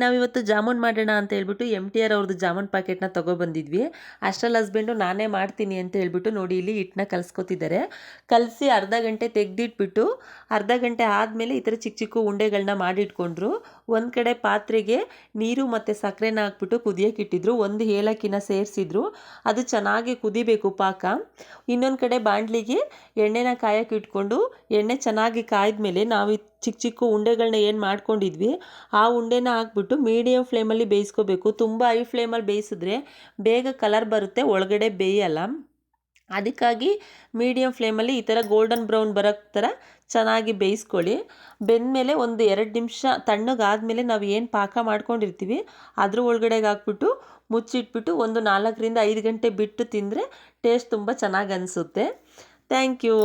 ನಾವಿವತ್ತು ಜಾಮೂನ್ ಮಾಡೋಣ ಅಂತ ಹೇಳ್ಬಿಟ್ಟು MTR ಅವ್ರದ್ದು ಜಾಮೂನ್ ಪ್ಯಾಕೆಟ್ನ ತೊಗೊಬಂದಿದ್ವಿ. ಅಷ್ಟರಲ್ಲಿ ಹಸ್ಬೆಂಡು ನಾನೇ ಮಾಡ್ತೀನಿ ಅಂತ ಹೇಳ್ಬಿಟ್ಟು ನೋಡಿ ಇಲ್ಲಿ ಹಿಟ್ಟನ್ನ ಕಲಿಸ್ಕೊತಿದ್ದಾರೆ. ಕಲಸಿ ಅರ್ಧ ಗಂಟೆ ತೆಗೆದಿಟ್ಬಿಟ್ಟು ಅರ್ಧ ಗಂಟೆ ಆದಮೇಲೆ ಈ ಥರ ಚಿಕ್ಕ ಚಿಕ್ಕ ಉಂಡೆಗಳನ್ನ ಮಾಡಿಟ್ಕೊಂಡ್ರು. ಒಂದು ಕಡೆ ಪಾತ್ರೆಗೆ ನೀರು ಮತ್ತು ಸಕ್ಕರೆನ ಹಾಕ್ಬಿಟ್ಟು ಕುದಿಯೋಕೆ ಇಟ್ಟಿದ್ರು. ಒಂದು ಏಲಕ್ಕಿನ ಸೇರಿಸಿದ್ರು. ಅದು ಚೆನ್ನಾಗಿ ಕುದಿಬೇಕು ಪಾಕ. ಇನ್ನೊಂದು ಕಡೆ ಬಾಣಲಿಗೆ ಎಣ್ಣೆನ ಕಾಯಕ್ಕೆ ಇಟ್ಕೊಂಡು ಎಣ್ಣೆ ಚೆನ್ನಾಗಿ ಕಾಯ್ದ ನಾವು ಚಿಕ್ಕ ಚಿಕ್ಕ ಉಂಡೆಗಳನ್ನ ಏನು ಮಾಡ್ಕೊಂಡಿದ್ವಿ ಆ ಉಂಡೆನ ಹಾಕ್ಬಿಟ್ಟು ಮೀಡಿಯಮ್ ಫ್ಲೇಮಲ್ಲಿ ಬೇಯಿಸ್ಕೋಬೇಕು. ತುಂಬ ಹೈ ಫ್ಲೇಮಲ್ಲಿ ಬೇಯಿಸಿದ್ರೆ ಬೇಗ ಕಲರ್ ಬರುತ್ತೆ, ಒಳಗಡೆ ಬೇಯಲ್ಲ. ಅದಕ್ಕಾಗಿ ಮೀಡಿಯಮ್ ಫ್ಲೇಮಲ್ಲಿ ಈ ಥರ ಗೋಲ್ಡನ್ ಬ್ರೌನ್ ಬರೋ ಥರ ಚೆನ್ನಾಗಿ ಬೇಯಿಸ್ಕೊಳ್ಳಿ. ಬೆಂದಮೇಲೆ ಒಂದು 2 ನಿಮಿಷ ತಣ್ಣಗಾದ್ಮೇಲೆ ನಾವು ಏನು ಪಾಕ ಮಾಡ್ಕೊಂಡಿರ್ತೀವಿ ಅದ್ರ ಒಳಗಡೆಗೆ ಹಾಕ್ಬಿಟ್ಟು ಮುಚ್ಚಿಟ್ಬಿಟ್ಟು ಒಂದು 4 ರಿಂದ 5 ಗಂಟೆ ಬಿಟ್ಟು ತಿಂದರೆ ಟೇಸ್ಟ್ ತುಂಬ ಚೆನ್ನಾಗಿ ಅನಿಸುತ್ತೆ. Thank you.